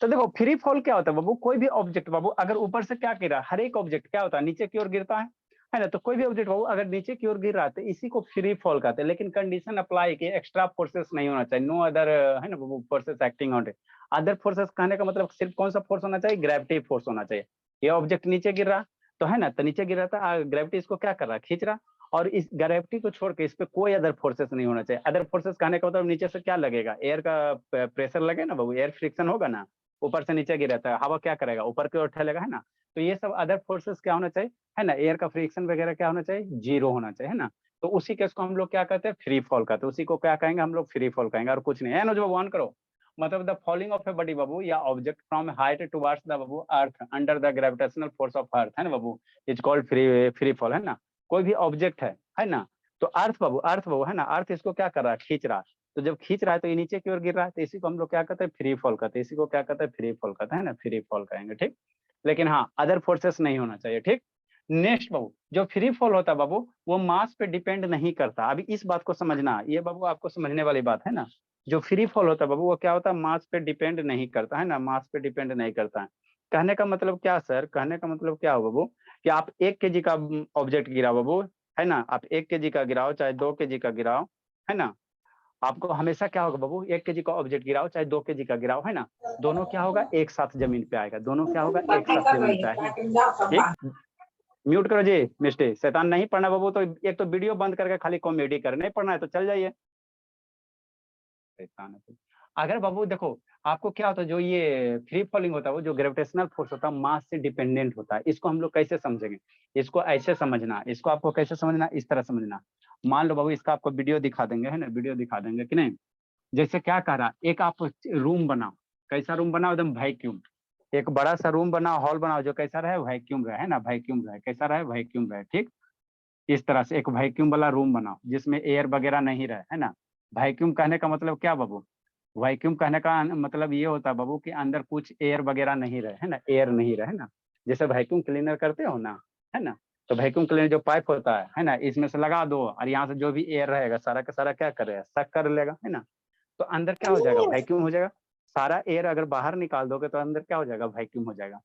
तो देखो free fall क्या होता है बाबू, कोई भी ऑब्जेक्ट बाबू अगर ऊपर से क्या गिरा, हर एक ऑब्जेक्ट क्या होता है नीचे की ओर गिरता है ना। तो कोई भी ऑब्जेक्ट बाबू अगर नीचे की ओर गिर रहा है तो इसी को फ्री फॉल कहते हैं। लेकिन कंडीशन अप्लाई कि एक्स्ट्रा फोर्सेस नहीं होना चाहिए, नो अदर है ना बाबू forces acting on it. Other forces कहने का मतलब सिर्फ कौन सा फोर्स होना चाहिए, ग्रेविटी फोर्स होना चाहिए। ये ऑब्जेक्ट नीचे गिर रहा तो है ना, तो नीचे गिर रहा था, ग्रेविटी इसको क्या कर रहा है, खींच रहा। और इस ग्रेविटी को छोड़ के इस पे कोई अदर फोर्सेस नहीं होना चाहिए। अदर फोर्सेस कहने का मतलब नीचे से क्या लगेगा, एयर का प्रेशर लगे ना बाबू, एयर फ्रिक्शन होगा ना, ऊपर से नीचे गिरा था, हवा क्या करेगा, ऊपर की ओर ठेलेगा, है ना। तो ये सब अदर फोर्सेस क्या होना चाहिए, है ना, एयर का फ्रिक्शन वगैरह क्या होना चाहिए, जीरो होना चाहिए, है ना। तो उसी केस को हम लोग क्या कहते हैं, फ्री फॉल कहते हैं। उसी को क्या कहेंगे हम लोग, फ्री फॉल कहेंगे, और कुछ नहीं है ना। जो वन करो मतलब the falling of a body बाबू या object from height towards the बाबू earth under the gravitational force of earth, है ना बाबू, इज कॉल्ड फ्री फॉल, है ना। कोई भी ऑब्जेक्ट है ना, तो अर्थ बाबू है ना, अर्थ इसको क्या कर रहा है, खींच रहा है। तो जब खींच रहा है तो ये नीचे की ओर गिर रहा है, तो इसी को हम लोग क्या कहते हैं, फ्री फॉल कहते हैं। इसी को क्या कहते हैं, फ्री फॉल कहते हैं ना, फ्री फॉल कहेंगे, ठीक। लेकिन हाँ अदर फोर्सेस नहीं होना चाहिए, ठीक। नेक्स्ट बाबू, जो फ्री फॉल होता है बाबू वो मास पे डिपेंड नहीं करता। अभी इस बात को समझना, ये बाबू आपको समझने वाली बात है ना। जो फ्री फॉल होता है बाबू वो क्या होता है, मास पे डिपेंड नहीं करता, है ना, मास पे डिपेंड नहीं करता है। कहने का मतलब क्या सर, कहने का मतलब क्या हो बाबू, कि आप 1 kg का ऑब्जेक्ट गिरा बाबू, है ना, आप 1 kg का गिराओ चाहे 2 kg का गिराओ, है ना, आपको हमेशा क्या होगा बाबू, 1 kg का ऑब्जेक्ट गिराओ चाहे 2 kg का गिराओ, है ना, दोनों क्या होगा, एक साथ जमीन पे आएगा, दोनों क्या होगा, एक साथ जमीन पे आएगा, ठीक। म्यूट करो जी मिस्टेक, शैतान नहीं पढ़ना बाबू तो एक तो वीडियो बंद करके खाली कॉमेडी कर, नहीं पढ़ना है तो चल जाइए। शैतान है। अगर बाबू देखो आपको क्या होता है, जो ये फ्री फॉलिंग होता है वो जो ग्रेविटेशनल फोर्स होता है मास से डिपेंडेंट होता है। इसको हम लोग कैसे समझेंगे, इसको ऐसे समझना, इसको आपको कैसे समझना, इस तरह समझना। मान लो बाबू इसका आपको वीडियो दिखा देंगे, है ना, वीडियो दिखा देंगे कि नहीं। जैसे क्या कह रहा, एक आप रूम बनाओ, कैसा रूम बनाओ, एकदम वैक्यूम। एक बड़ा सा रूम बनाओ, हॉल बनाओ, जो कैसा रहे, वैक्यूम रहे, है ना, वैक्यूम रहे, कैसा रहे, वैक्यूम रहे, ठीक। इस तरह से एक वैक्यूम वाला रूम बनाओ जिसमें एयर वगैरह नहीं रहे, है ना। वैक्यूम कहने का मतलब क्या बाबू, वैक्यूम कहने का मतलब ये होता है बाबू कि अंदर कुछ एयर वगैरह नहीं रहे, है ना, एयर नहीं रहे, है ना। जैसे वैक्यूम क्लीनर करते हो ना, है ना, तो वैक्यूम क्लीनर जो पाइप होता है ना, इसमें से लगा दो और यहाँ से जो भी एयर रहेगा सारा का सारा क्या करेगा, सक कर लेगा, है ना। तो अंदर क्या हो जाएगा, वैक्यूम हो जाएगा। सारा एयर अगर बाहर निकाल दोगे तो अंदर क्या हो जाएगा, वैक्यूम हो जाएगा।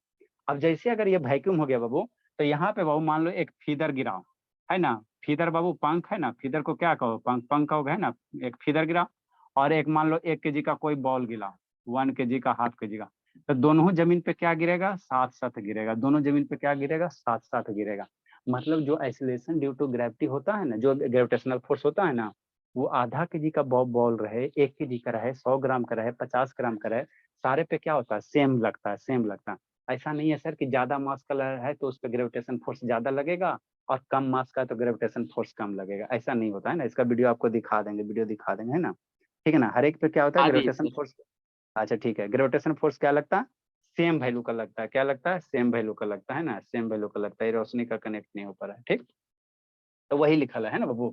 अब जैसे अगर ये वैक्यूम हो गया बाबू, तो यहाँ पे बाबू मान लो एक फीदर गिराओ, है ना, फीदर बाबू पंख, है ना, फीदर को क्या कहो, पंख, पंख कहोगे, है ना। एक फीदर गिरा और एक मान लो 1 kg का कोई बॉल गिरा, 1 kg का, ½ kg का। तो दोनों जमीन पे क्या गिरेगा, साथ साथ गिरेगा, दोनों जमीन पे क्या गिरेगा, साथ साथ गिरेगा। मतलब जो एक्सीलरेशन ड्यू टू ग्रेविटी होता है ना, जो ग्रेविटेशनल फोर्स होता है ना, वो ½ kg का बॉल रहे, 1 kg का रहे, 100 ग्राम का रहे, 50 ग्राम का रहे, सारे पे क्या होता है, सेम लगता है, सेम लगता है। ऐसा नहीं है सर कि ज्यादा मास का है तो उस पर ग्रेविटेशन फोर्स ज्यादा लगेगा और कम मास का तो ग्रेविटेशन फोर्स कम लगेगा, ऐसा नहीं होता है ना। इसका वीडियो आपको दिखा देंगे, वीडियो दिखा देंगे, है ना, ठीक है ना। हर एक पे क्या होता है हाँ जी ग्रेविटेशन फोर्स। अच्छा ठीक है, ग्रेविटेशन फोर्स क्या लगता है, सेम वैल्यू का लगता है, क्या लगता है, सेम वैल्यू का लगता है ना, सेम वैल्यू का लगता है। ये रोशनी का कनेक्ट नहीं हो पा रहा है, ठीक। तो वही लिखा है ना बाबू,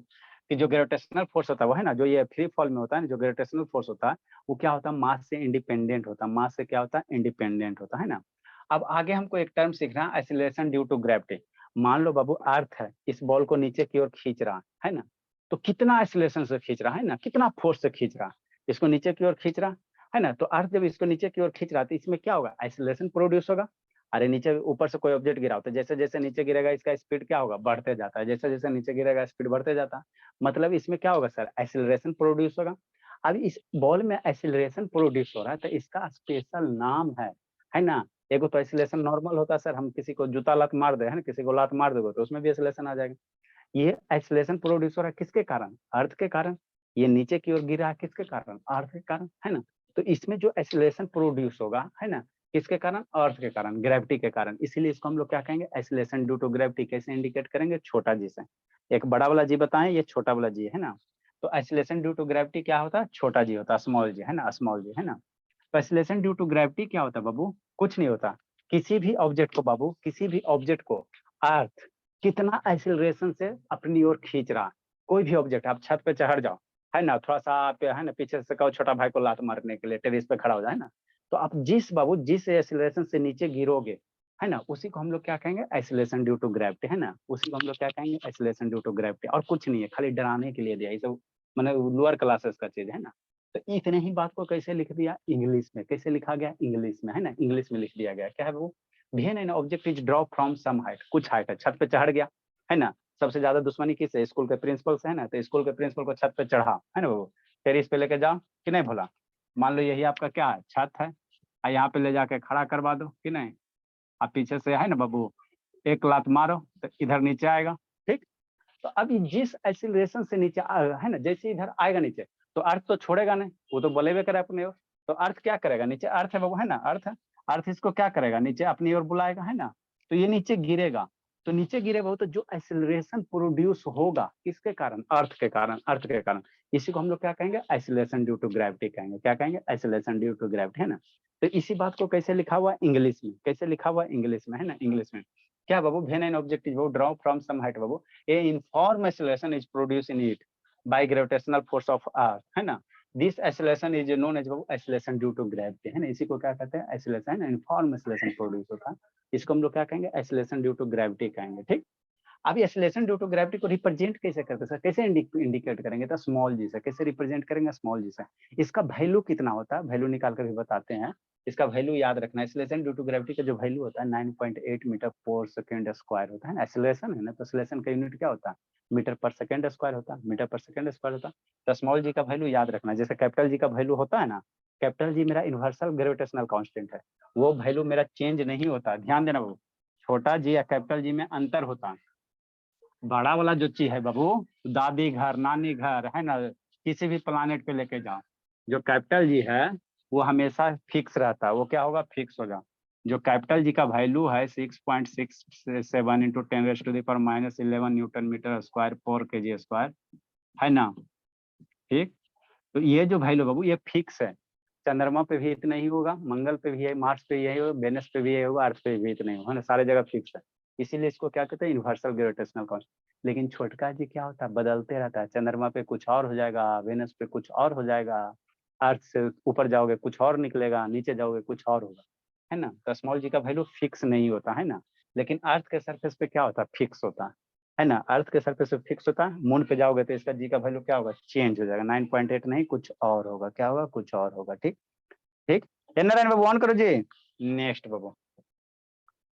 कि जो ग्रेविटेशनल फोर्स होता है वो है ना, जो ये फ्री फॉल में होता है ना, जो ग्रेविटेशनल फोर्स होता है वो क्या होता है, मास से इंडिपेंडेंट होता है, मास से क्या होता है, इंडिपेंडेंट होता है ना। अब आगे हमको एक टर्म सीखना है, एक्सीलरेशन ड्यू टू ग्रेविटी। मान लो बाबू अर्थ है, इस बॉल को नीचे की ओर खींच रहा है ना, तो कितना एक्सीलरेशन से खींच रहा है ना, कितना फोर्स से खींच रहा, इसको नीचे की ओर खींच रहा है ना। तो अर्थ जब इसको नीचे की ओर खींच रहा है तो इसमें क्या होगा, एक्सीलरेशन प्रोड्यूस होगा। अरे नीचे ऊपर से कोई ऑब्जेक्ट गिरा होता है, जैसे जैसे नीचे गिरेगा इसका स्पीड क्या होगा, बढ़ते जाता है, जैसे जैसे नीचे गिरेगा स्पीड बढ़ते जाता है। मतलब इसमें क्या होगा सर, एक्सीलरेशन प्रोड्यूस होगा। अब इस बॉल में एक्सीलरेशन प्रोड्यूस हो रहा है तो इसका स्पेशल नाम है ना। एगो तो एक्सीलरेशन नॉर्मल होता है सर, हम किसी को जूता लात मार दे, है ना, किसी को लात मार दोगे तो उसमें भी एक्सीलरेशन आ जाएगा। ये एक्सीलरेशन प्रोड्यूस हो रहा है किसके कारण, अर्थ के कारण। ये नीचे की ओर गिरा है किसके कारण, अर्थ के कारण, है ना। तो इसमें जो एक्सीलरेशन प्रोड्यूस होगा, है ना, किसके कारण, अर्थ के कारण, ग्रेविटी के कारण। इसीलिए इसको हम लोग क्या कहेंगे, एक्सीलरेशन ड्यू टू ग्रेविटी। कैसे इंडिकेट करेंगे, छोटा जी से। एक बड़ा वाला जी बताएं, ये छोटा वाला जी है ना। तो एक्सीलरेशन ड्यू टू ग्रेविटी क्या होता है, छोटा जी होता है, स्मॉल जी, है ना, स्मॉल जी, है ना। तो एक्सीलरेशन ड्यू टू ग्रेविटी क्या होता है बाबू, कुछ नहीं होता। किसी भी ऑब्जेक्ट को बाबू, किसी भी ऑब्जेक्ट को अर्थ कितना एक्सीलरेशन से अपनी ओर खींच रहा है। कोई भी ऑब्जेक्ट, आप छत पे चढ़ जाओ, है ना, थोड़ा सा आप है ना पीछे से कहो छोटा भाई को लात मारने के लिए, टेरिस पे खड़ा हो जाए ना, तो आप जिस बाबू जिस एक्सीलरेशन से नीचे गिरोगे, है ना, उसी को हम लोग क्या कहेंगे, एक्सीलरेशन ड्यू टू ग्रेविटी, है ना, उसी को हम लोग क्या कहेंगे, एक्सीलरेशन ड्यू टू ग्रेविटी। और कुछ नहीं है, खाली डराने के लिए दिया ये सब, मतलब लोअर क्लासेस का चीज है ना। तो इतने ही बात को कैसे लिख दिया इंग्लिश में, कैसे लिखा गया इंग्लिश में, है ना, इंग्लिश में लिख दिया गया। क्या है वो, when an object is drop from some height, कुछ हाइट है, छत पे चढ़ गया, है ना। सबसे ज्यादा दुश्मनी किससे, स्कूल के प्रिंसिपल से, है ना। तो स्कूल के प्रिंसिपल को छत पे चढ़ा, है ना, वो टेरिस पे लेके जाओ कि नहीं भोला। मान लो यही आपका क्या है, छत है, यहाँ पे ले जाके खड़ा करवा दो कि नहीं, आप पीछे से, है ना बाबू, एक लात मारो तो इधर नीचे आएगा, ठीक। तो अब जिस एक्सीलरेशन से नीचे है ना, जैसे इधर आएगा नीचे, तो अर्थ तो छोड़ेगा नहीं, वो तो बोले हुए करे अपने ओर। तो अर्थ क्या करेगा, नीचे अर्थ है बाबू, है ना, अर्थ है, अर्थ इसको क्या करेगा, नीचे अपनी ओर बुलाएगा, है ना। तो ये नीचे गिरेगा, तो नीचे गिरे बाबू, तो जो एक्सीलरेशन प्रोड्यूस होगा किसके कारण, अर्थ के कारण, अर्थ के कारण। इसी को हम लोग क्या कहेंगे, एक्सीलरेशन ड्यू टू ग्रेविटी कहेंगे। क्या कहेंगे, एक्सीलरेशन ड्यू टू ग्रेविटी, है ना। तो इसी बात को कैसे लिखा हुआ इंग्लिश में, कैसे लिखा हुआ इंग्लिश में, है ना, इंग्लिश में क्या बाबू, when an object is draw from some height बाबू, a uniform acceleration is produced in it by gravitational force of earth, है ना। this acceleration is known as acceleration due to gravity, है ना। इसी को क्या कहते हैं, acceleration, है ना, uniform acceleration प्रोड्यूस होता है, इसको हम लोग क्या कहेंगे, acceleration due to gravity कहेंगे, ठीक। अब एक्सीलरेशन ड्यू टू ग्रेविटी को रिप्रेजेंट कैसे करते हैं, कैसे इंडिकेट करेंगे, तो स्मॉल जी से। कैसे रिप्रेजेंट करेंगे, स्मॉल जी से। इसका वैल्यू कितना होता है, वैल्यू निकाल कर भी बताते हैं। इसका वैल्यू याद रखना है, एक्सीलरेशन ड्यू टू ग्रेविटी का जो वैल्यू होता है 9.8 मीटर पर सेकंड स्क्वायर होता है ना। एक्सीलरेशन है ना, तो एक्सीलरेशन का यूनिट क्या होता है, मीटर पर सेकंड स्क्वायर होता है, मीटर पर सेकंड स्क्वायर होता है। तो स्मॉल जी का वैल्यू याद रखना है, जैसे कैपिटल जी का वैल्यू होता है ना, कैपिटल जी मेरा यूनिवर्सल ग्रेविटेशनल कांस्टेंट है, वो वैल्यू मेरा चेंज नहीं होता, ध्यान देना बाबू। छोटा जी या कैपिटल जी में अंतर होता है। बड़ा वाला जो चीज है बाबू, दादी घर, नानी घर, है ना, किसी भी प्लानेट पे लेके जाओ, जो कैपिटल जी है वो हमेशा फिक्स रहता है, वो क्या होगा, फिक्स होगा। जो कैपिटल जी का वैल्यू है 6.67 इंटू 10⁻⁻11 न्यूटन मीटर स्क्वायर पर केजी स्क्वायर, है ना, ठीक। तो ये जो वैल्यू बाबू ये फिक्स है, चंद्रमा पे भी इतना ही होगा, मंगल पे भी है, मार्स पे यही होगा, वेनस पे भी यही होगा, अर्थ पे भी इतना ही होगा, है ना, सारे जगह फिक्स है। इसीलिए इसको क्या कहते हैं, यूनिवर्सल ग्रेविटेशनल कांस्टेंट। लेकिन छोटका जी क्या होता है, बदलते रहता है, चंद्रमा पे कुछ और हो जाएगा, वेनस पे कुछ और हो जाएगा, अर्थ से ऊपर जाओगे कुछ और निकलेगा, नीचे जाओगे कुछ और होगा, है ना। तो स्मॉल जी का वैल्यू फिक्स नहीं होता, है ना। लेकिन अर्थ के सरफेस पे क्या होता है, फिक्स होता है ना, अर्थ के सरफेस पे फिक्स होता है। मून पे जाओगे तो इसका जी का वैल्यू क्या होगा, चेंज हो जाएगा, 9.8 नहीं कुछ और होगा, क्या होगा, कुछ और होगा, ठीक। ठीक, नारायण बाबू ऑन करो जी। नेक्स्ट बाबू,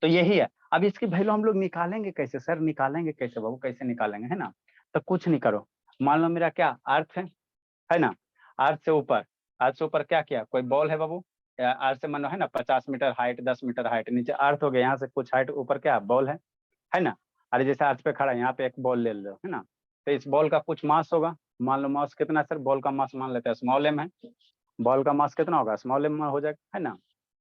तो यही है। अब इसकी वैल्यू हम लोग निकालेंगे कैसे सर, निकालेंगे कैसे बाबू, कैसे निकालेंगे, है ना। तो कुछ नहीं करो, मान लो मेरा क्या अर्थ है ना, अर्थ से ऊपर, अर्थ से ऊपर क्या किया, कोई बॉल है बाबू, अर्थ से मानो है ना 50 मीटर हाइट, 10 मीटर हाइट, नीचे अर्थ हो गया, यहाँ से कुछ हाइट ऊपर क्या बॉल है ना। अरे जैसे अर्थ पे खड़ा है, यहाँ पे एक बॉल ले लो, है ना। तो इस बॉल का कुछ मास होगा, मान लो मास कितना सर, बॉल का मास मान लेते हैं स्मॉल एम है, बॉल का मास कितना होगा, स्मॉल एम हो जाएगा, है ना,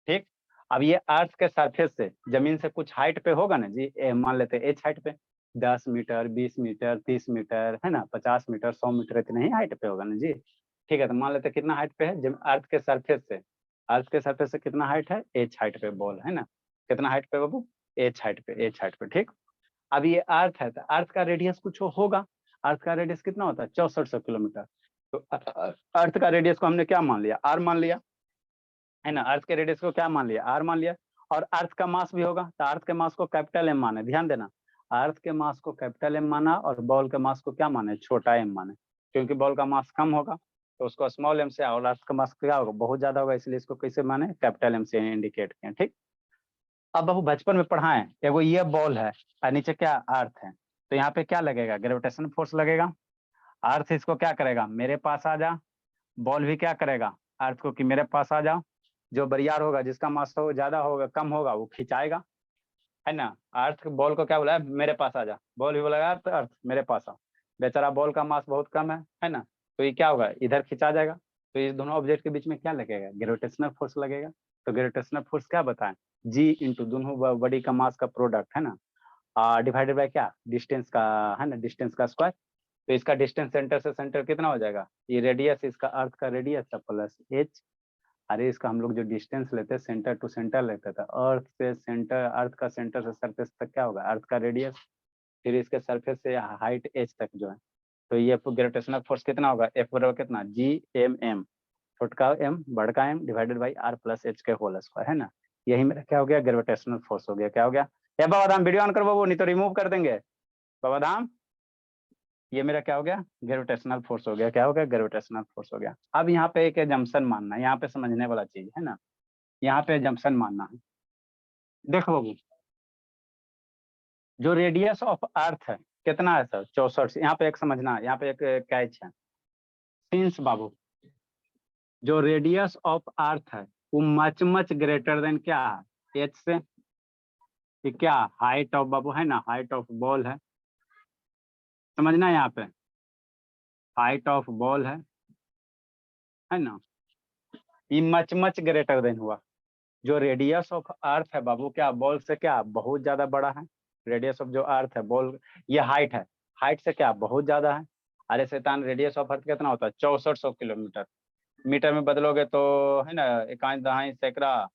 ठीक। अब ये अर्थ के सरफेस से जमीन से कुछ हाइट पे होगा ना जी, मान लेते हैं एच हाइट पे, 10 मीटर, 20 मीटर, 30 मीटर, है ना, 50 मीटर, 100 मीटर, इतने ही हाइट पे होगा ना जी। ठीक है, तो मान लेते हैं कितना हाइट पे है, जब अर्थ के सरफेस से, अर्थ के सरफेस से कितना हाइट है, एच हाइट पे बॉल, है ना। कितना हाइट पे बाबू, एच हाइट पे, एच हाइट पे, ठीक। अब ये अर्थ है, तो अर्थ का रेडियस कुछ होगा, अर्थ का रेडियस कितना होता है, 6400 किलोमीटर। तो अर्थ का रेडियस को हमने क्या मान लिया, आर मान लिया, है ना, अर्थ के रेडियस को क्या मान लिया, आर मान लिया। और अर्थ का मास भी होगा, तो अर्थ के मास को कैपिटल एम माने, ध्यान देना, अर्थ के मास को कैपिटल एम माना और बॉल के मास को क्या माने, छोटा एम माने, क्योंकि बॉल का मास कम होगा तो उसको स्मॉल एम से, और अर्थ का मास क्या होगा, बहुत ज्यादा होगा, इसलिए इसको कैसे माने, कैपिटल एम से इंडिकेट किया, ठीक। अब बाबू बचपन में पढ़ाएं, एगो ये बॉल है और नीचे क्या अर्थ है, तो यहाँ पे क्या लगेगा, ग्रेविटेशन फोर्स लगेगा। अर्थ इसको क्या करेगा, मेरे पास आ जा, बॉल भी क्या करेगा, अर्थ को कि मेरे पास आ जाओ। जो बरियार होगा, जिसका मास हो ज्यादा होगा, कम होगा, वो खिंचाएगा, है ना। अर्थ बॉल को क्या बोला, मेरे पास आ जा, बॉल भी बोलेगा अर्थ, अर्थ मेरे पास आओ। बेचारा बॉल का मास बहुत कम है ना, तो ये क्या होगा, इधर खिंचा जाएगा। तो इस दोनों ऑब्जेक्ट के बीच में क्या लगेगा, ग्रेविटेशनल फोर्स लगेगा। तो ग्रेविटेशनल फोर्स क्या बताएं, जी इंटू दोनों बॉडी का मास का प्रोडक्ट, है ना, डिवाइडेड बाय क्या, डिस्टेंस का, है ना, डिस्टेंस का स्क्वायर। तो इसका डिस्टेंस सेंटर से सेंटर कितना हो जाएगा, ये रेडियस इसका अर्थ का रेडियस है प्लस एच। अरे इसका हम लोग जो डिस्टेंस लेते हैं सेंटर टू सेंटर लेते थे, अर्थ से सेंटर, अर्थ का सेंटर से सरफेस तक क्या होगा, अर्थ का रेडियस, फिर इसके सरफेस से हाइट एच तक जो है। तो ये ग्रेविटेशनल फोर्स कितना होगा, एफ बराबर कितना, जी एम एम, छोटका एम बड़का M divided by R plus H के होल स्क्वायर, है ना। यही मेरा क्या हो गया, ग्रेविटेशनल फोर्स हो गया, क्या हो गया। बाबा धाम वीडियो ऑन कर, वो नहीं तो रिमूव कर देंगे, बाबा धाम। ये मेरा क्या हो गया, ग्रेविटेशनल फोर्स हो गया। क्या हो गया, ग्रेविटेशनल फोर्स हो गया। अब यहाँ पे एक एजम्पशन मानना है, यहाँ पे समझने वाला चीज है ना, यहाँ पे एजम्पशन मानना है। देखो बाबू, जो रेडियस ऑफ अर्थ है कितना है सर, 64। यहाँ पे एक समझना है, यहाँ पे एक कैच है। सिंस बाबू, जो रेडियस ऑफ अर्थ है वो मच मच ग्रेटर देन क्या है, एच से। ये क्या, हाइट ऑफ बाबू है ना, हाइट ऑफ बॉल है, समझना है यहाँ पे, हाइट ऑफ बॉल है ना, ये मच मच ग्रेटर देन हुआ। जो रेडियस ऑफ अर्थ है बाबू, क्या बॉल से क्या बहुत ज्यादा बड़ा है। रेडियस ऑफ जो अर्थ है बॉल, ये हाइट है, हाइट से क्या बहुत ज्यादा है। अरे शैतान, रेडियस ऑफ अर्थ कितना होता है, 6400 किलोमीटर। मीटर में बदलोगे तो है ना, इकाई दहाई सैकड़ा,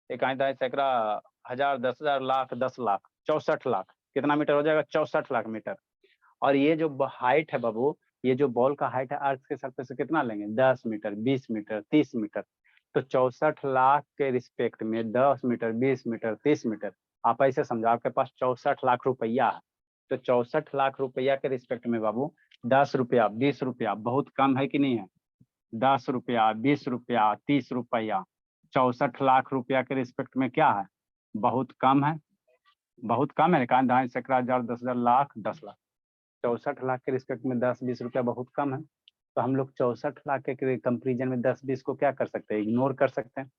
इकाई दहाई सैकड़ा, हजार, 10,000, लाख, 10 लाख, 64 लाख, कितना मीटर हो जाएगा, 64 लाख मीटर। और ये जो हाइट है बाबू, ये जो बॉल का हाइट है अर्थ के सरफेस से कितना लेंगे, 10 मीटर, 20 मीटर, 30 मीटर। तो 64 लाख के रिस्पेक्ट में 10 मीटर, 20 मीटर, 30 मीटर, आप ऐसे समझो आपके पास 64 लाख रुपया है। तो 64 लाख रुपया के रिस्पेक्ट में बाबू 10 रुपया, 20 रुपया बहुत कम है कि नहीं है। 10 रुपया, 20 रुपया, 30 रुपया, 64 लाख रुपया के रिस्पेक्ट में क्या है, बहुत कम है। बहुत कम है, कहा ढाई सैकड़ा, हजार, 10,000, लाख, 10 लाख। 64 लाख के रिस्पेक्ट में 10-20 रुपया बहुत कम है। तो हम लोग 64 लाख के कंपेरिजन में 10-20 को क्या कर सकते हैं, इग्नोर कर सकते हैं।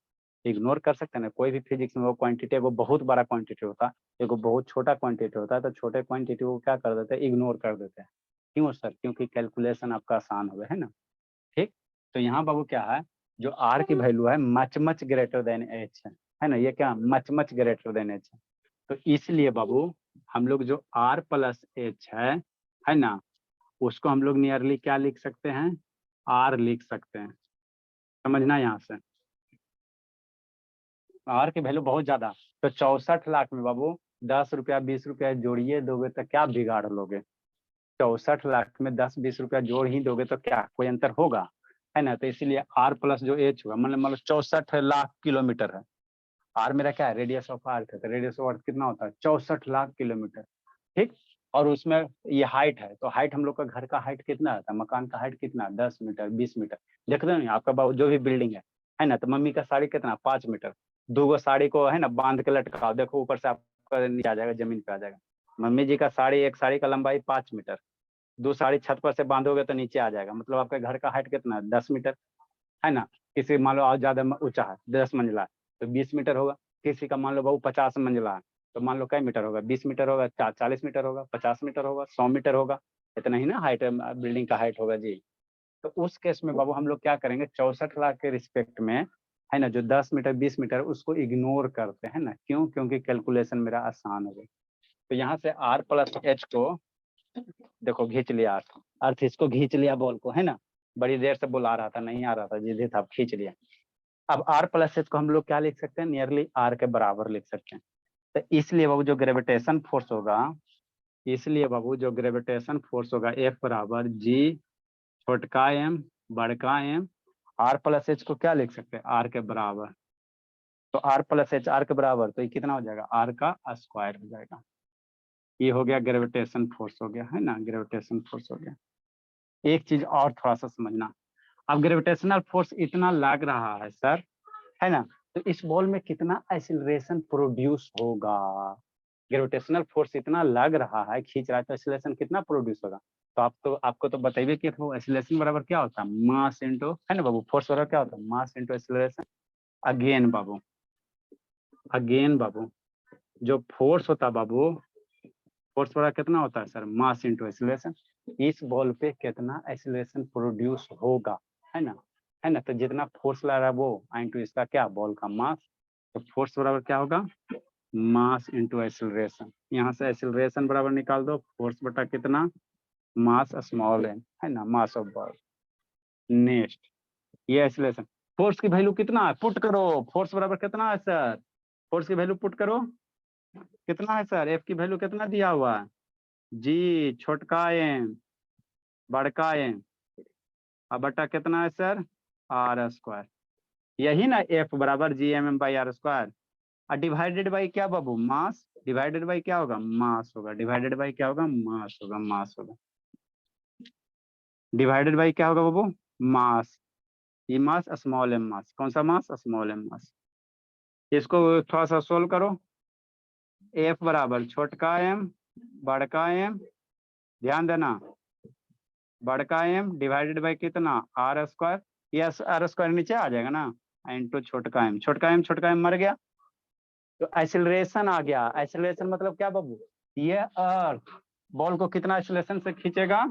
इग्नोर कर सकते हैं ना, कोई भी फिजिक्स में वो क्वांटिटी वो बहुत बड़ा क्वांटिटी होता है, एगो बहुत छोटा क्वांटिटी होता है, तो छोटे क्वांटिटी को क्या कर देते हैं, इग्नोर कर देते हैं। क्यों सर, क्योंकि कैलकुलेशन आपका आसान हो है ना। ठीक, तो यहाँ बाबू क्या है, जो आर की वैल्यू है much much greater than H है ना, ये क्या much much greater than H है। तो इसलिए बाबू हम लोग जो आर प्लस एच है ना, उसको हम लोग नियरली क्या लिख सकते हैं, आर लिख सकते हैं। समझना यहाँ से, आर की वैल्यू बहुत ज्यादा। तो 64 लाख में बाबू 10 रुपया, 20 रुपया जोड़िए दोगे तो क्या बिगाड़ लोगे। 64 लाख में 10-20 रुपया जोड़ ही दोगे तो क्या कोई अंतर होगा, है ना। तो इसीलिए आर प्लस जो एच हुआ, मतलब 64 लाख किलोमीटर है। आर मेरा क्या है, रेडियस ऑफ अर्थ है, तो रेडियस ऑफ अर्थ कितना होता है, 64 लाख किलोमीटर। ठीक, और उसमें ये हाइट है, तो हाइट हम लोग का घर का हाइट कितना आता है, मकान का हाइट कितना, 10 मीटर, 20 मीटर। देखते हो नहीं आपका जो भी बिल्डिंग है ना, तो मम्मी का साड़ी कितना, 5 मीटर। दो गो साड़ी को है ना बांध के लटकाओ, देखो ऊपर से आपका नीचे आ जाएगा, जमीन पे आ जाएगा। मम्मी जी का साड़ी, एक साड़ी का लंबाई 5 मीटर, दो साड़ी छत पर से बांधोगे तो नीचे आ जाएगा, मतलब आपके घर का हाइट कितना है, 10 मीटर, है ना। किसी मान लो और ज्यादा ऊंचा है, 10 मंजिला है, तो 20 मीटर होगा। किसी का मान लो बहु 50 मंजिला है, तो मान लो कई मीटर होगा, 20 मीटर होगा, 40 मीटर होगा, 50 मीटर होगा, 100 मीटर होगा। इतना ही ना हाइट, बिल्डिंग का हाइट होगा जी। तो उस केस में बाबू हम लोग क्या करेंगे, 64 लाख के रिस्पेक्ट में है ना, जो 10 मीटर, 20 मीटर उसको इग्नोर करते हैं ना, क्यों, क्योंकि कैलकुलेशन मेरा आसान हो गई। तो यहाँ से आर प्लस एच को देखो खींच लिया, अर्थ अर्थ इसको खींच लिया बॉल को, है ना। बड़ी देर से बुला रहा था, नहीं आ रहा था, जिद्दी था, खींच लिया। अब आर प्लस एच को हम लोग क्या लिख सकते हैं, नियरली आर के बराबर लिख सकते हैं। तो इसलिए बाबू जो ग्रेविटेशन फोर्स होगा, इसलिए बाबू जो ग्रेविटेशन फोर्स होगा, एफ बराबर जी छोटका एम बड़का एम, आर प्लस एच को क्या लिख सकते हैं, आर के बराबर। तो आर प्लस एच आर के बराबर, तो ये कितना हो जाएगा, आर का स्क्वायर हो जाएगा। ये हो गया ग्रेविटेशन फोर्स हो गया, है ना, ग्रेविटेशन फोर्स हो गया। एक चीज और थोड़ा सा समझना, अब ग्रेविटेशनल फोर्स इतना लग रहा है सर, है ना, तो इस बॉल में कितना एक्सीलरेशन प्रोड्यूस होगा। ग्रेविटेशनल फोर्स इतना लग रहा है, खींच रहा है, तो एक्सीलरेशन कितना प्रोड्यूस होगा। तो आपको तो बताइए कि एक्सीलरेशन बराबर क्या होता है, मास इंटू, है ना बाबू, फोर्स बराबर क्या होता है, मास इंटू एक्सीलरेशन। अगेन बाबू, अगेन बाबू, जो फोर्स होता है बाबू, फोर्स बराबर कितना होता है सर, मास इंटू एक्सीलरेशन। इस बॉल पे कितना एक्सीलरेशन प्रोड्यूस होगा, है ना, है ना। तो जितना फोर्स लग रहा है वो इंटू इसका क्या, बॉल का मास। तो फोर्स बराबर क्या होगा, मास इंटू एक्सीलरेशन। यहाँ से एक्सीलरेशन बराबर निकाल दो, फोर्स बटा कितना, मास स्मॉल है ना, मास ऑफ बॉल। नेक्स्ट, ये एक्सीलरेशन, फोर्स की वैल्यू कितना है, पुट करो, फोर्स बराबर कितना है सर, फोर्स की वैल्यू पुट करो, कितना है सर, एफ की वैल्यू कितना दिया हुआ है, जी छोटका एम बड़का एम, अब बटा कितना है सर, आर स्क्वायर। यही ना, एफ बराबर G M M by R square, और डिवाइडेड बाई क्या बाबू, मास, डिवाइडेड बाई क्या होगा, मास होगा, डिवाइडेड बाई क्या होगा, मास होगा, मास होगा। डिवाइडेड बाई क्या होगा बाबू, मास, ये मास स्मॉल एम मास, कौन सा मास, स्मॉल एम मास। इसको थोड़ा सा सोल्व करो, एफ बराबर छोटका एम बड़का एम, ध्यान देना, बड़का एम डिवाइडेड बाई कितना, आर स्क्वायर, ये आर स्क्वायर नीचे आ जाएगा ना, इंटू छोटका एम, छोटका एम मर गया, तो एक्सीलरेशन आ गया। एक्सीलरेशन मतलब क्या बाबू, ये अर्थ बॉल को कितना एक्सीलरेशन से खींचेगा,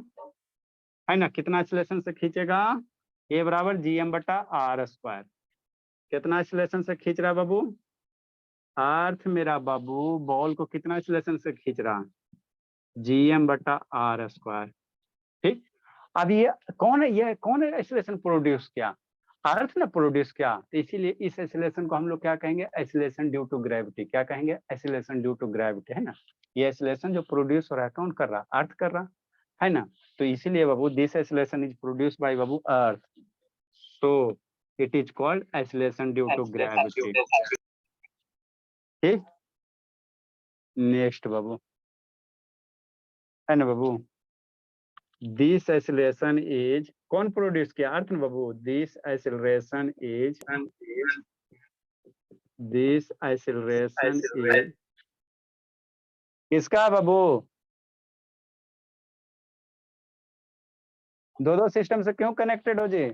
है ना, कितना एक्सीलरेशन से खींचेगा, ए बराबर जी एम बटा आर स्क्वायर, कितना एक्सीलरेशन से खींच रहा है बाबू, अर्थ मेरा बाबू बॉल को कितना एक्सीलरेशन से खींच रहा है, जी एम बटा आर स्क्वायर। ठीक, अब ये कौन एक्सीलरेशन प्रोड्यूस किया, अर्थ ने प्रोड्यूस किया, तो इसीलिए इस एक्सीलरेशन को हम लोग क्या कहेंगे, एक्सीलरेशन ड्यू टू ग्रेविटी, क्या कहेंगे, एक्सीलरेशन ड्यू टू ग्रेविटी, है ना। ये एक्सीलरेशन जो प्रोड्यूस हो रहा है कौन कर रहा, अर्थ कर रहा है ना, तो इसीलिए बाबू this acceleration is produced by बाबू अर्थ, तो it is called acceleration due to gravity. ठीक, नेक्स्ट बाबू, है ना बाबू, दिस एक्सीलरेशन इज, कौन प्रोड्यूस किया, अर्थ ने बाबू, दिस एक्सीलरेशन इज किसका बाबू, दो सिस्टम से क्यों कनेक्टेड हो जी,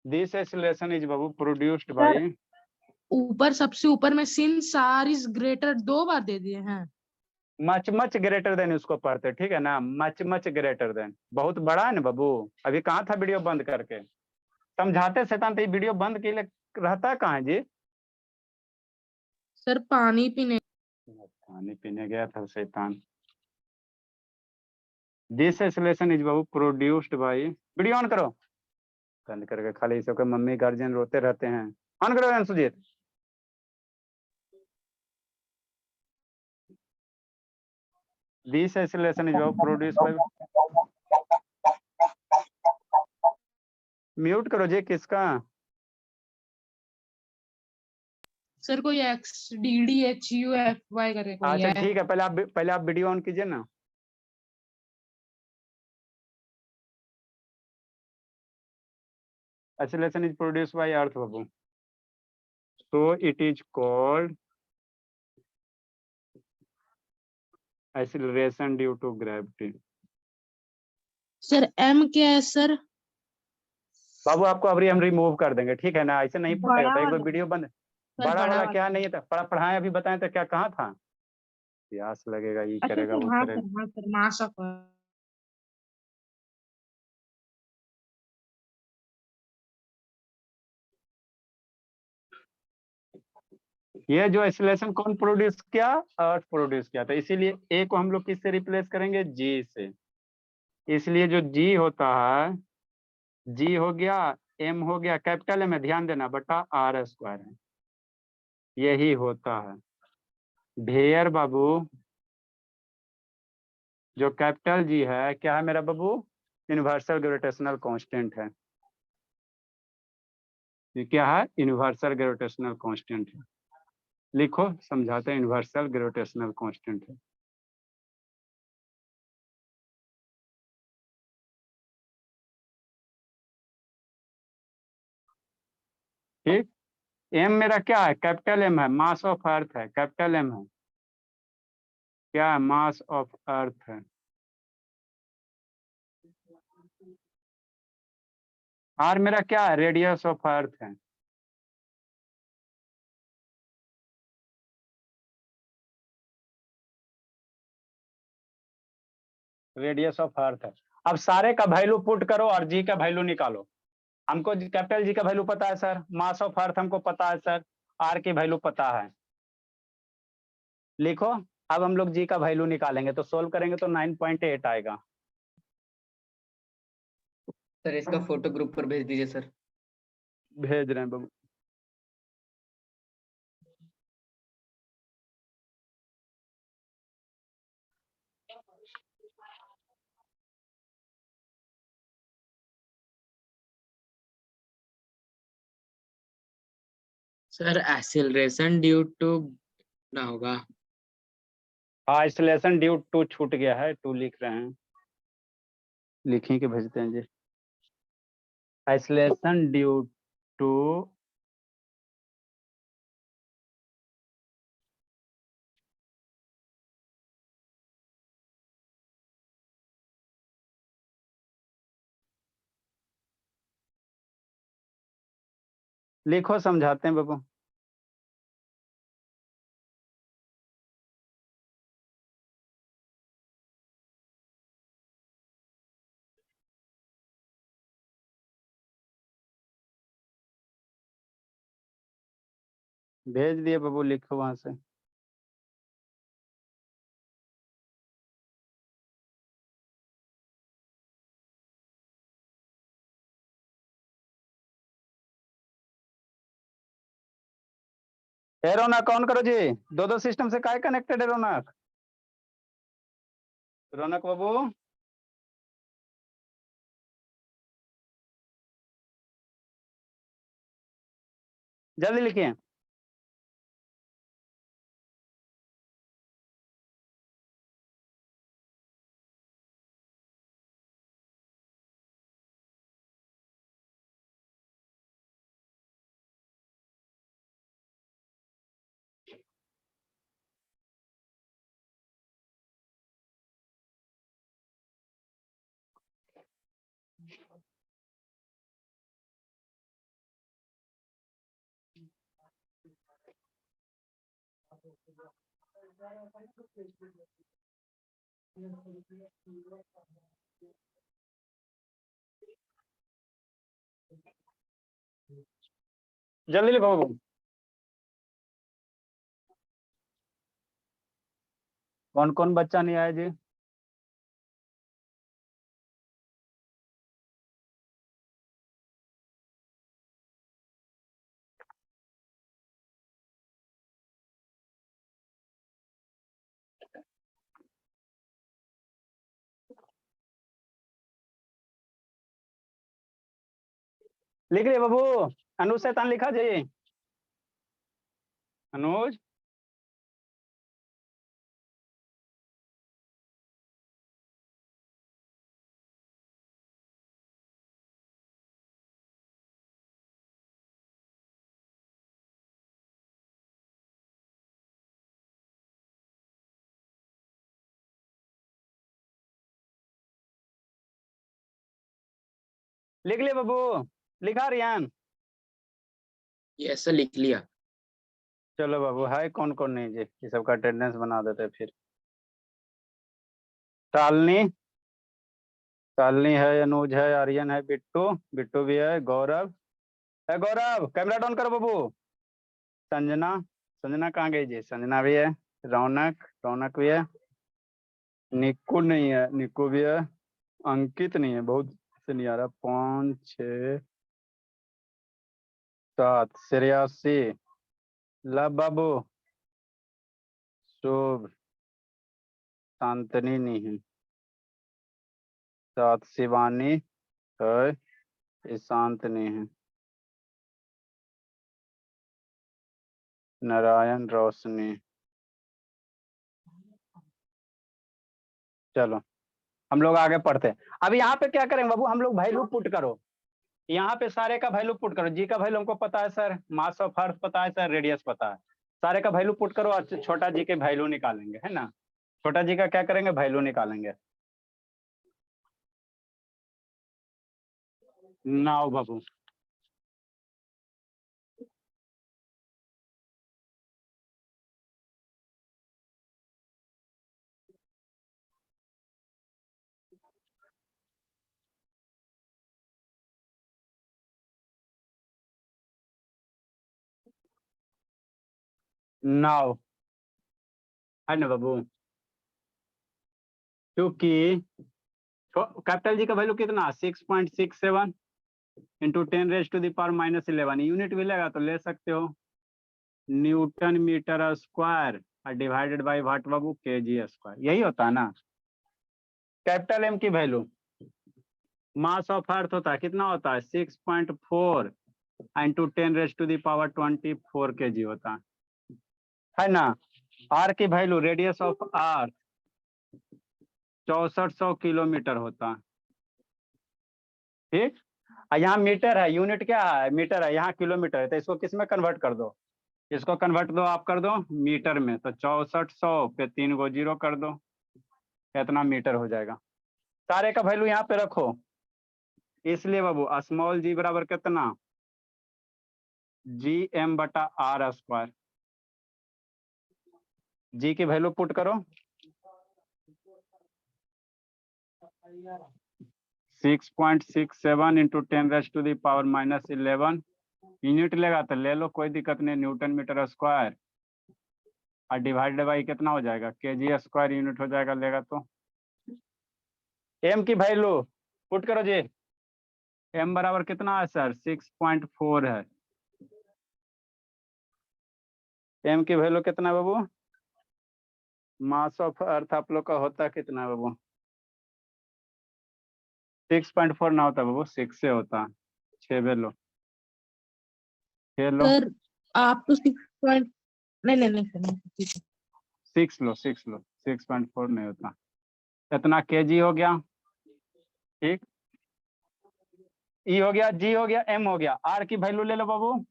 दिस एक्सीलरेशन इज बाबू प्रोड्यूस्ड बाय, ऊपर सबसे ऊपर में सिंस आर इज ग्रेटर 2 बार दे दिए हैं, मच ग्रेटर देन उसको पढ़ते, ठीक है ना, मच ग्रेटर देन, बहुत बड़ा है ना बाबू, अभी कहाँ था वीडियो बंद करके, समझाते शैतान, तो वीडियो बंद के लिए रहता कहाँ है जी, सर पानी पीने गया था शैतान। दिस एक्सीलरेशन इज बाबू प्रोड्यूस्ड बाय, वीडियो ऑन करो, बंद करके खाली इस सबके मम्मी गार्जियन रोते रहते हैं, ऑन करो अंशुजीत। दिस एक्सीलरेशन इज बाबू प्रोड्यूस्ड बाय, म्यूट करो जी किसका, सर कोई X D D H U F Y करके कोई अच्छा है। ठीक है, पहले आप वीडियो ऑन कीजिए ना, acceleration is produced by earth बाबू, so it is called acceleration due to gravity। Sir M क्या है सर, बाबू आपको अभी हम रिमूव कर देंगे, ठीक है ना, ऐसे नहीं पढ़ाएगा, बड़ा तो एक बार वाला, वीडियो बंद, सर बड़ा बड़ा वाला वाला, क्या नहीं था, पढ़ाएं अभी बताएं तो क्या कहाँ था, प्यास लगेगा, ये अच्छा करेगा सर, वो हाँ करेगा, सर, हाँ सर, मास ऑफ, ये जो एक्सीलरेशन कौन प्रोड्यूस किया, अर्थ प्रोड्यूस किया था, इसीलिए ए को हम लोग किससे रिप्लेस करेंगे, जी से, इसलिए जो जी होता है, जी हो गया, एम हो गया, कैपिटल एम है, ध्यान देना, बटा आर स्क्वायर है, यही होता है भेयर बाबू, जो कैपिटल जी है क्या है मेरा बाबू, यूनिवर्सल ग्रेविटेशनल कांस्टेंट है, ये क्या है, यूनिवर्सल ग्रेविटेशनल कांस्टेंट है, लिखो समझाते हैं, यूनिवर्सल ग्रेविटेशनल कांस्टेंट है। ठीक, एम मेरा क्या है, कैपिटल एम है, मास ऑफ अर्थ है, कैपिटल एम है, क्या है, मास ऑफ अर्थ है, आर मेरा क्या है, रेडियस ऑफ अर्थ है, रेडियस ऑफ अर्थ है। अब सारे का वैल्यू पुट करो और जी का वैल्यू निकालो, हमको कैपिटल जी का वैल्यू पता है सर, मास ऑफ अर्थ हमको पता है सर, आर की वैल्यू पता है, लिखो, अब हम लोग जी का वैल्यू निकालेंगे, तो सोल्व करेंगे तो 9.8 आएगा। सर इसका फोटो ग्रुप पर भेज दीजिए सर। भेज रहे हैं बाबू। सर एक्सीलरेशन ड्यू टू ना होगा। आइसोलेशन ड्यू टू छूट गया है, टू लिख रहे हैं, लिखी के भेजते हैं जी। आइसोलेशन ड्यू टू लिखो, समझाते हैं बाबू। भेज दिए बाबू, लिखो वहां से। रौनक ऑन करो जी। दो दो सिस्टम से काय कनेक्टेड है रौनक? रौनक बाबू जल्दी लिखिए। जल्दी लिखो बाबू। कौन कौन बच्चा नहीं आया जी? लिख लिया बाबू। अनुज शैतान लिखा जी। अनुज लिख लिया बाबू। लिखा रियान? यस सर, लिख लिया। चलो बाबू, हाय कौन कौन नहीं जी, ये सबका अटेंडेंस बना देते हैं फिर। शालिनी, शालिनी है, अनुज है, आर्यन है, बिट्टू, बिट्टू भी है, गौरव है। गौरव कैमरा डाउन करो बाबू। संजना, संजना कहाँ गई जी? संजना भी है। रौनक, रौनक भी है। निक्कू नहीं है, निक्कू भी है। अंकित नहीं है, बहुत से नहीं आ रहा। 5 6 7 श्रेयासी, लव बाबू, शुभ, शांतनी नहीं है। 7 शिवानी है, ईशांत नहीं है। नारायण, रोशनी। चलो हम लोग आगे पढ़ते हैं। अब यहाँ पे क्या करेंगे बाबू, हम लोग वैल्यू पुट करो। यहाँ पे सारे का वैल्यू पुट करो। जी का वैल्यू हमको पता है सर, मास ऑफ अर्थ पता है सर, रेडियस पता है। सारे का वैल्यू पुट करो और छोटा जी के वैल्यू निकालेंगे, है ना। छोटा जी का क्या करेंगे, वैल्यू निकालेंगे। नाउ बाबू, नाउ है ना बाबू। क्योंकि कैपिटल जी का वैल्यू कितना, 6.67 इंटू 10⁻⁻11 यूनिट मिलेगा तो ले सकते हो, न्यूटन मीटर स्क्वायर और divided by what Babu, KG square. यही होता है ना। कैपिटल एम की वैल्यू, मास ऑफ अर्थ होता है कितना होता है, 6.4 इंटू 10⁻24 kg होता है ना। आर की value radius of earth 6400 kilometre होता है। ठीक, यहाँ मीटर है, यूनिट क्या है, मीटर है, यहाँ किलोमीटर है, तो इसको किस में कन्वर्ट कर दो, इसको कन्वर्ट दो आप कर दो मीटर में, तो 6400 पे 3 को 0 कर दो, इतना मीटर हो जाएगा। सारे का वैल्यू यहाँ पे रखो, इसलिए बाबू स्मॉल जी बराबर कितना, GM/r²। जी की वैल्यू पुट करो 6.67 इंटू 10⁻⁻11 यूनिट लेगा तो ले लो, कोई दिक्कत नहीं, न्यूटन मीटर स्क्वायर, और डिवाइडेड बाई कितना हो जाएगा, kg² यूनिट हो जाएगा, लेगा तो। एम की वैल्यू पुट करो जी, एम बराबर कितना है सर, 6.4 है। एम की वैल्यू कितना है बाबू, मास ऑफ अर्थ आप लोग का होता कितना है बाबू, 6.4 ना होता बाबू, 6 से होता, 6 वैल्यू, 6 लो, सर आप तो 6 नहीं नहीं नहीं सर, 6 लो, 6.4 नहीं होता, इतना kg हो गया। ठीक, ई हो गया, जी हो गया, एम हो गया, आर की वैल्यू ले लो बाबू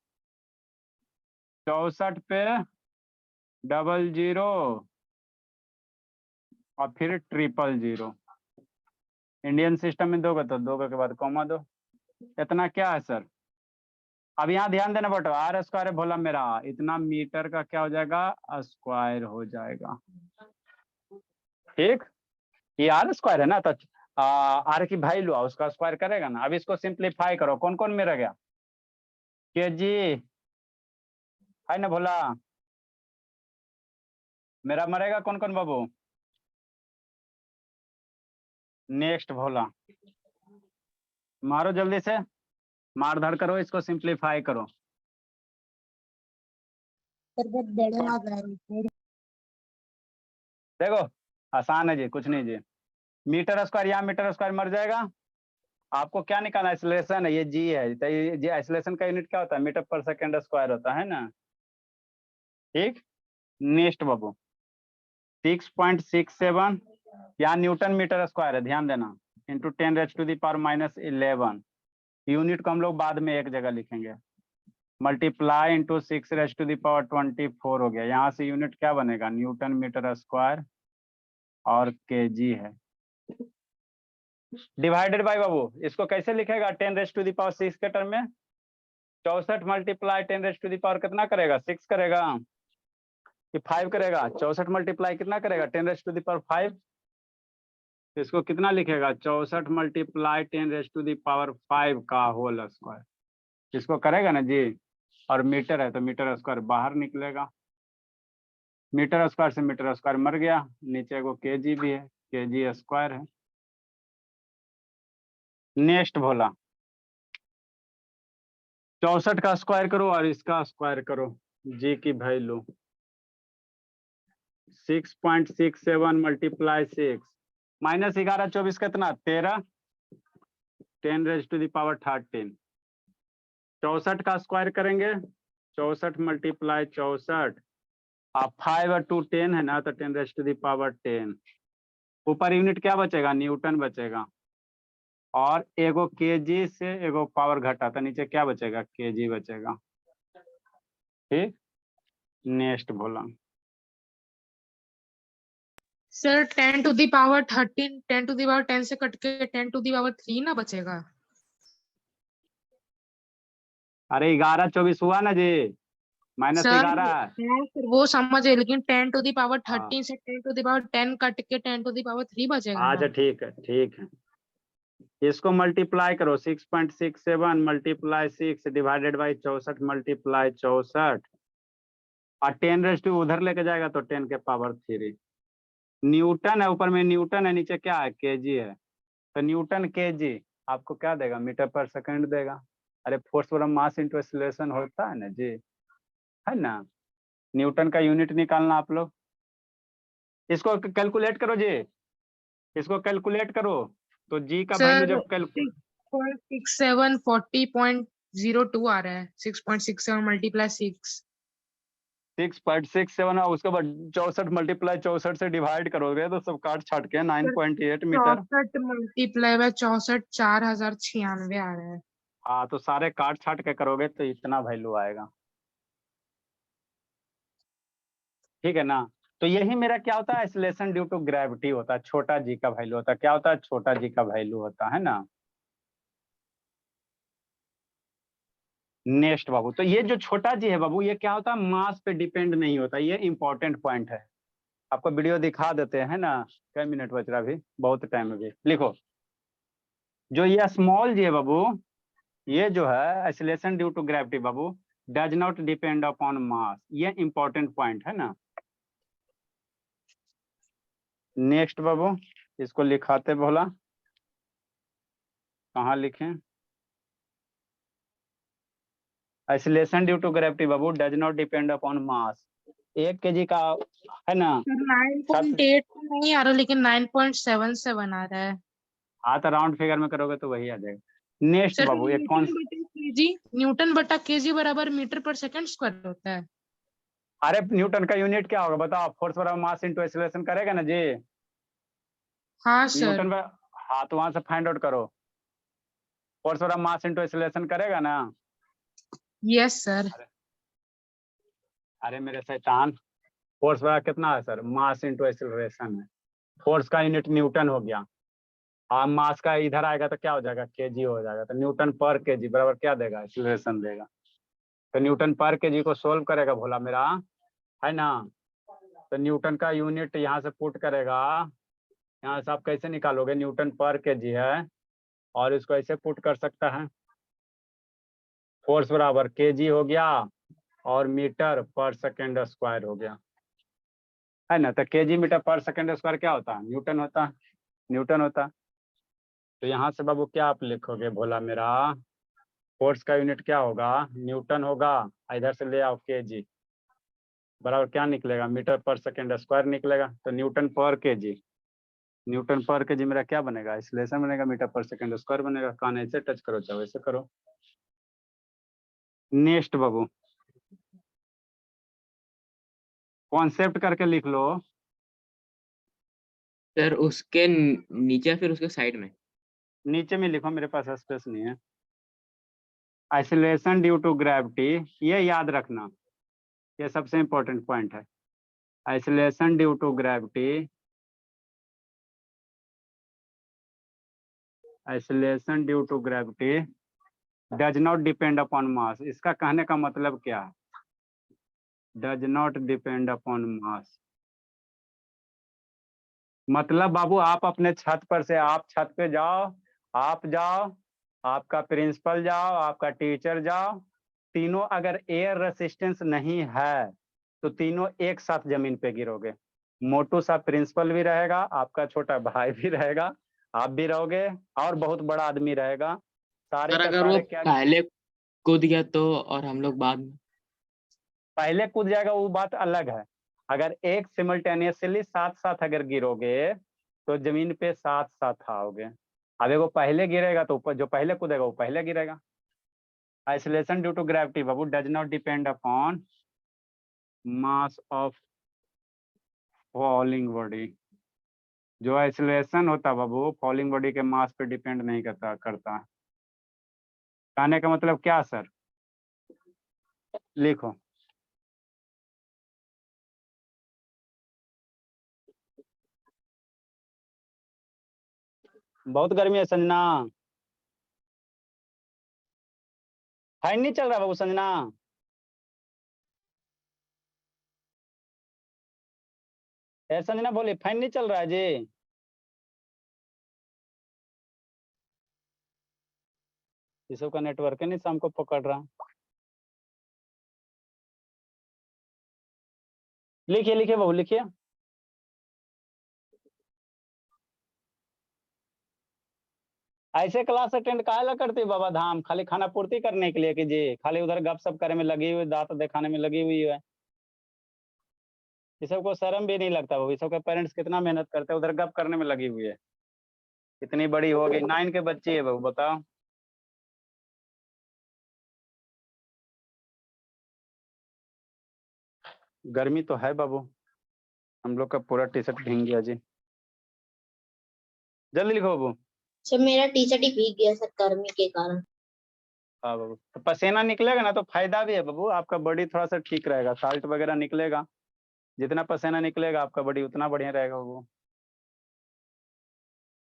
64 पे 00 और फिर 000। इंडियन सिस्टम में दोगे तो 2 के बाद कॉमा दो, इतना क्या है सर। अब यहाँ ध्यान देना बेटा, r² बोला मेरा, इतना मीटर का क्या हो जाएगा, स्क्वायर हो जाएगा। ठीक, ये r² है ना, तो आर की वैल्यू उसका स्क्वायर करेगा ना। अब इसको सिंप्लीफाई करो, कौन कौन में रह गया, kg है ना भोला, मेरा मरेगा कौन कौन बाबू, नेक्स्ट भोला, मारो जल्दी से, मार धार करो, इसको सिंप्लीफाई करो। सर बहुत बड़े आ गए हैं। देखो आसान है जी, कुछ नहीं जी, मीटर स्क्वायर, यहाँ मीटर स्क्वायर मर जाएगा, आपको क्या निकालना, आइसोलेशन है, ये जी है, तो ये आइसोलेशन का यूनिट क्या होता है, मीटर पर सेकेंड स्क्वायर होता है ना। ठीक, नेक्स्ट बाबू 6.67, यहाँ न्यूटन मीटर स्क्वायर है, ध्यान देना, इंटू 10⁻⁻11 यूनिट को हम लोग बाद में एक जगह लिखेंगे, मल्टीप्लाई इंटू 6⁻24 हो गया, यहाँ से यूनिट क्या बनेगा, न्यूटन मीटर स्क्वायर और kg है, डिवाइडेड बाय बाबू, इसको कैसे लिखेगा, 10⁻6 के टर्म में, 64 मल्टीप्लाई 10⁻, कितना करेगा, 6 करेगा कि 5 करेगा, 64 मल्टीप्लाई कितना करेगा, 10⁻5, इसको कितना लिखेगा, 64 मल्टीप्लाई 10⁻5 का होल स्क्वायर, इसको करेगा ना जी, और मीटर है तो मीटर स्क्वायर बाहर निकलेगा, मीटर स्क्वायर से मीटर स्क्वायर मर गया, नीचे को kg भी है, kg² है। नेक्स्ट भोला 64 का स्क्वायर करो और इसका स्क्वायर करो, जी की वैल्यू 6.67 मल्टीप्लाई 6 माइनस 11 24 कितना 13 10⁻13 64 का स्क्वायर करेंगे, 64 मल्टीप्लाई 64 आप 5 और 2 10 है ना, तो 10⁻10 ऊपर यूनिट क्या बचेगा, न्यूटन बचेगा, और एगो kg से एगो पावर घटा तो नीचे क्या बचेगा, kg बचेगा। ठीक, नेक्स्ट बोला सर 10⁻13 10⁻10 से कट के 10⁻3 ना बचेगा। अरे 11 24 हुआ ना जी, माइनस सर 11 हाँ, सर वो समझ है, लेकिन 10⁻13 से 10⁻10 कट के 10⁻3 बचेगा अच्छा ना। ठीक है, ठीक है, इसको मल्टीप्लाई करो, 6.67 मल्टीप्लाई 6 डिवाइडेड बाई 64 मल्टीप्लाई 64 और 10 उधर लेके जाएगा तो 10 के पावर 3 न्यूटन है, ऊपर में न्यूटन है, नीचे क्या है kg है, तो न्यूटन kg आपको क्या देगा, मीटर पर सेकंड देगा। अरे फोर्स बराबर मास इंटू एक्सीलरेशन होता है ना जी, है ना, न्यूटन का यूनिट निकालना आप लोग, इसको कैलकुलेट करो जी, इसको कैलकुलेट करो, तो जी का वैल्यू सर जब कैलकुलेट 6.67 40.02 आ रहा है, 6.67 मल्टीप्लाई 6 6.67 और उसके बाद 64 मल्टीप्लाई 64 से डिवाइड करोगे तो सब काट छाट के 9.8 मीटर। 64 मल्टीप्लाई बाय 64 4096 आ रहा है। हाँ तो सारे काट छाट के करोगे तो इतना वैल्यू आएगा, ठीक है ना। तो यही मेरा क्या होता है, आइसोलेशन ड्यू टू ग्रेविटी होता है, छोटा जी का वैल्यू होता है। क्या होता है, छोटा जी का वैल्यू होता है ना। नेक्स्ट बाबू, तो ये जो छोटा जी है बाबू, ये क्या होता है, मास पे डिपेंड नहीं होता। ये इंपॉर्टेंट पॉइंट है। आपको वीडियो दिखा देते हैं ना, कई मिनट बच रहा, अभी बहुत टाइम अभी। लिखो, जो ये स्मॉल जी है बाबू, ये जो है आइसोलेशन ड्यू टू ग्रेविटी बाबू, does not depend upon mass. ये इंपॉर्टेंट पॉइंट है ना। नेक्स्ट बाबू, इसको लिखाते बोला, कहाँ लिखें, आइसोलेशन ड्यू टू ग्रेविटी बाबू does not depend upon mass. 1 kg का है ना। 9.8 नहीं आ रहा, लेकिन 9.77 आ रहा है। हाँ तो राउंड फिगर में करोगे तो वही आ जाएगा। नेक्स्ट सर, बाबू, एक कौन, न्यूटन बटा केजी बराबर मीटर पर सेकंड स्क्वायर होता है। अरे न्यूटन का यूनिट क्या होगा बताओ, फोर्स बराबर मास इनटू एक्सीलरेशन करेगा ना जी। हाँ सर। न्यूटन में, हाँ तो वहां से फाइंड आउट करो, फोर्स बराबर मास इनटू एक्सीलरेशन करेगा ना। Yes sir. अरे मेरे शैतान, फोर्स बराबर कितना है सर, मास इनटू एक्सीलरेशन है। फोर्स का यूनिट न्यूटन हो गया, और मास का इधर आएगा तो क्या हो जाएगा, केजी हो जाएगा। तो न्यूटन पर केजी बराबर क्या देगा, एक्सीलरेशन देगा। तो न्यूटन पर केजी को सोल्व करेगा भोला मेरा, है ना। तो न्यूटन का यूनिट यहाँ से पुट करेगा, यहाँ से आप कैसे निकालोगे, न्यूटन पर केजी है और इसको ऐसे पुट कर सकता है, फोर्स बराबर केजी हो गया और मीटर पर सेकेंड स्क्वायर हो गया, है ना। तो केजी मीटर पर सेकेंड स्क्वायर क्या होता है, न्यूटन होता है, न्यूटन होता है। तो यहाँ से बाबू क्या आप लिखोगे भोला मेरा, फोर्स का यूनिट क्या होगा, न्यूटन होगा, इधर से ले आओ केजी बराबर क्या निकलेगा, मीटर पर सेकेंड स्क्वायर निकलेगा। तो न्यूटन पर केजी, न्यूटन पर केजी मेरा क्या बनेगा, एक्सीलरेशन बनेगा, मीटर पर सेकेंड स्क्वायर बनेगा। कान ऐसे टच करो चाहे वैसे करो। नेक्स्ट बाबू, कॉन्सेप्ट करके लिख लो। सर उसके नीचे फिर उसके साइड में। नीचे में लिखो, मेरे पास स्पेस नहीं है। आइसोलेशन ड्यू टू ग्रेविटी, ये याद रखना, ये सबसे इंपॉर्टेंट पॉइंट है। Acceleration due to gravity, acceleration due to gravity does not depend upon mass. इसका कहने का मतलब क्या है, does not depend upon mass. मतलब बाबू आप अपने छत पर से, आप छत पे जाओ, आप जाओ, आपका प्रिंसिपल जाओ, आपका टीचर जाओ, तीनों अगर एयर रेसिस्टेंस नहीं है तो तीनों एक साथ जमीन पे गिरोगे। मोटू सा प्रिंसिपल भी रहेगा, आपका छोटा भाई भी रहेगा, आप भी रहोगे, और बहुत बड़ा आदमी रहेगा, सारे सर का अगर वो सारे क्या, पहले कूद गया तो, और हम लोग बाद में। पहले कूद जाएगा वो बात अलग है। अगर एक सिमल्टेनियसली साथ साथ अगर गिरोगे तो जमीन पे साथ साथ आओगे। अब वो पहले गिरेगा तो ऊपर, जो पहले कूदेगा वो पहले गिरेगा। आइसोलेशन ड्यू टू ग्रेविटी बाबू does not depend upon mass of falling body. जो आइसोलेशन होता बाबू फॉलिंग बॉडी के मास पे डिपेंड नहीं करता। कहने का मतलब क्या सर, लिखो, बहुत गर्मी है संजना, फैन नहीं चल रहा बाबू संजना। ए संजना बोली फैन नहीं चल रहा है जी। ये सब का नेटवर्क है नहीं शाम को पकड़ रहा। लिखिए लिखिए बाबू लिखिए। ऐसे क्लास अटेंड काहे करती बाबा धाम, खाली खाना पूर्ति करने के लिए कि जी खाली उधर गपशप करने में लगी हुई, दांत दिखाने में लगी हुई है। ये सबको शर्म भी नहीं लगता बाबू, ये सबके पेरेंट्स कितना मेहनत करते हैं, उधर गप करने में लगी हुई है। इतनी बड़ी हो गई, 9 के बच्ची है बाबू, बताओ। गर्मी तो है बाबू, हम लोग का पूरा टी शर्ट भीग गया जी। जल्दी लिखो बाबू। सर मेरा टी शर्ट ही भीग गया सर गर्मी के कारण। हाँ बाबू, तो पसीना निकलेगा ना तो फायदा भी है बाबू, आपका बॉडी थोड़ा सा ठीक रहेगा, साल्ट वगैरह निकलेगा, जितना पसीना निकलेगा आपका बॉडी उतना बढ़िया रहेगा बाबू।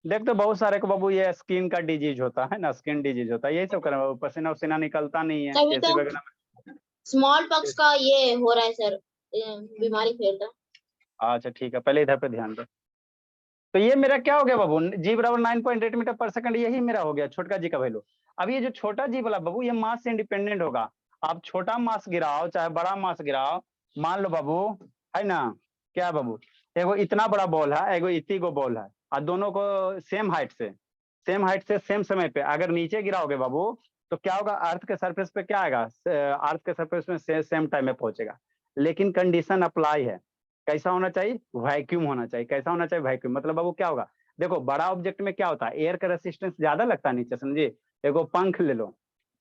देख तो बहुत सारे को बाबू ये स्किन का डिजीज होता है ना, स्किन डिजीज होता है, यही सब करें बाबू, पसीना उसीना निकलता नहीं है तभी एसी तो वगैरह में। स्मॉल पॉक्स का ये हो रहा है सर, बीमारी फैल रहा है। अच्छा ठीक है, पहले इधर पे ध्यान दो। तो ये मेरा क्या हो गया बाबू, जी बराबर 9.8 मीटर पर सेकंड, यही मेरा हो गया छोटका जी का वैल्यू। अब ये जो छोटा जी वाला बाबू ये मास से इंडिपेंडेंट होगा, आप छोटा मास गिराओ चाहे बड़ा मास गिराओ, मान लो बाबू है ना, क्या बाबू, एगो इतना बड़ा बॉल है, एगो इतनी गो बॉल है, और दोनों को सेम हाइट से सेम समय पे अगर नीचे गिराओगे बाबू तो क्या होगा, अर्थ के सरफेस पे क्या आएगा, अर्थ के सरफेस में सेम टाइम में पहुंचेगा। लेकिन कंडीशन अप्लाई है, कैसा होना चाहिए, वैक्यूम होना चाहिए। कैसा होना चाहिए, वैक्यूम। मतलब बाबू क्या होगा, देखो बड़ा ऑब्जेक्ट में क्या होता है, एयर का रेसिस्टेंस ज्यादा लगता है नीचे, समझिए। देखो पंख ले लो,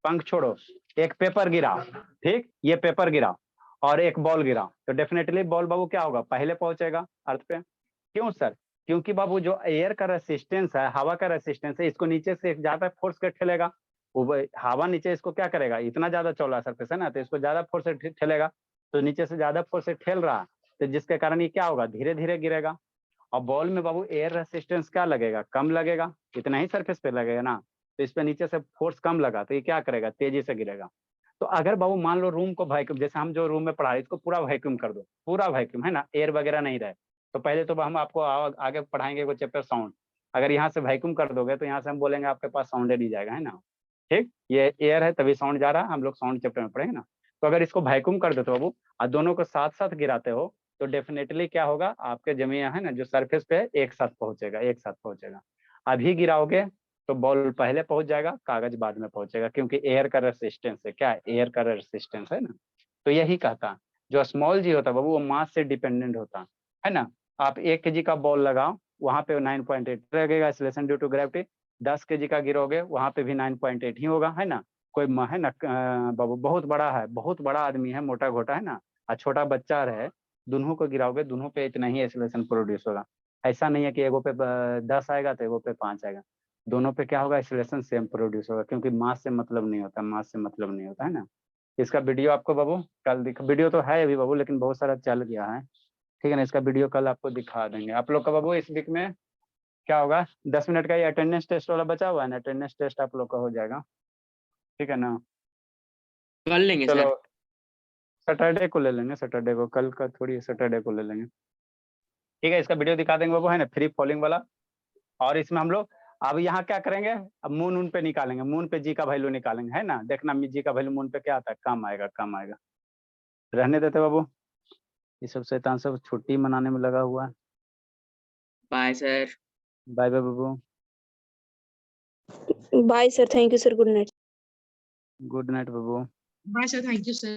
पंख छोड़ो, एक पेपर गिराओ, ठीक, ये पेपर गिराओ और एक बॉल गिराओ, तो डेफिनेटली बॉल बाबू क्या होगा, पहले पहुंचेगा अर्थ पे। क्यों सर, क्योंकि बाबू जो एयर का रेसिस्टेंस है, हवा का रेसिस्टेंस है, इसको नीचे से ज्यादा फोर्स के ठेलेगा, हवा नीचे इसको क्या करेगा, इतना ज्यादा चौड़ा सरफेस है ना, तो इसको ज्यादा फोर्स से ठेलेगा, तो नीचे से ज्यादा फोर्स से ठेल रहा, तो जिसके कारण ये क्या होगा, धीरे धीरे गिरेगा। और बॉल में बाबू एयर रेसिस्टेंस क्या लगेगा, कम लगेगा, इतना ही सरफेस पे लगेगा ना, तो इस पे नीचे से फोर्स कम लगा तो ये क्या करेगा, तेजी से गिरेगा। तो अगर बाबू मान लो रूम को वैक्यूम, जैसे हम जो रूम में पढ़ा रहे इसको पूरा वैक्यूम कर दो, पूरा वैक्यूम है ना, एयर वगैरह नहीं रहे, तो पहले तो हम आपको आगे पढ़ाएंगे वो चैप्टर साउंड, अगर यहाँ से वैक्यूम कर दोगे तो यहाँ से हम बोलेंगे आपके पास साउंड नहीं जाएगा, है ना, ठीक, ये एयर है तभी साउंड जा रहा है, हम लोग साउंड चैप्टर में पढ़ेंगे ना। तो अगर इसको वैक्यूम कर देते हो बाबू और दोनों को साथ साथ गिराते हो तो डेफिनेटली क्या होगा, आपके जमीन है ना जो सरफेस पे एक साथ पहुंचेगा, एक साथ पहुंचेगा। अभी गिराओगे तो बॉल पहले पहुंच जाएगा, कागज बाद में पहुंचेगा, क्योंकि एयर का रेसिस्टेंस है, क्या एयर का रेसिस्टेंस है ना। तो यही कहता, जो स्मॉल जी होता है बाबू वो मास से डिपेंडेंट होता है ना। आप 1 kg का बॉल लगाओ वहां पे 9.8 लगेगा acceleration due to gravity, 10 kg का गिरोगे वहां पे भी 9.8 ही होगा, है ना। कोई है ना बाबू बहुत बड़ा है, बहुत बड़ा आदमी है, मोटा घोटा है ना, और छोटा बच्चा रहे, दोनों को गिराओगे दोनों पे इतना ही एक्सेलरेशन प्रोड्यूस होगा। ऐसा नहीं है कि एगो पे 10 आएगा तो एगो पे 5 आएगा, दोनों पे क्या होगा, एक्सेलरेशन सेम प्रोड्यूस होगा, क्योंकि मास से मतलब नहीं होता, मास से मतलब नहीं होता है ना। इसका वीडियो आपको बाबू कल वीडियो तो है अभी बाबू, लेकिन बहुत सारा चल गया है, ठीक है ना। इसका वीडियो कल आपको दिखा देंगे आप लोग का बाबू। इस वीक में क्या होगा, 10 मिनट का ये अटेंडेंस टेस्ट वाला बचा हुआ है ना, अटेंडेंस टेस्ट आप लोग का हो जाएगा, ठीक है ना। कर लेंगे चलो सर। सैटरडे को ले लेंगे, सैटरडे को, कल का थोड़ी, सैटरडे को ले लेंगे, ठीक है। इसका वीडियो दिखा देंगे बाबू, है ना, फ्री फॉलिंग वाला। और इसमें हम लोग अब यहाँ क्या करेंगे, अब मून उन पे निकालेंगे, मून पे जी का वैल्यू निकालेंगे, है ना। देखना जी का वैल्यू मून पे क्या आता है, कम आएगा, कम आएगा। रहने देते बाबू, ये सब शैतान सब छुट्टी मनाने में लगा हुआ है। Bye sir. बाय बाय बाबू, Bye, sir. Thank you, sir. Good night. Good night बाबू। Bye, sir. Thank you, sir.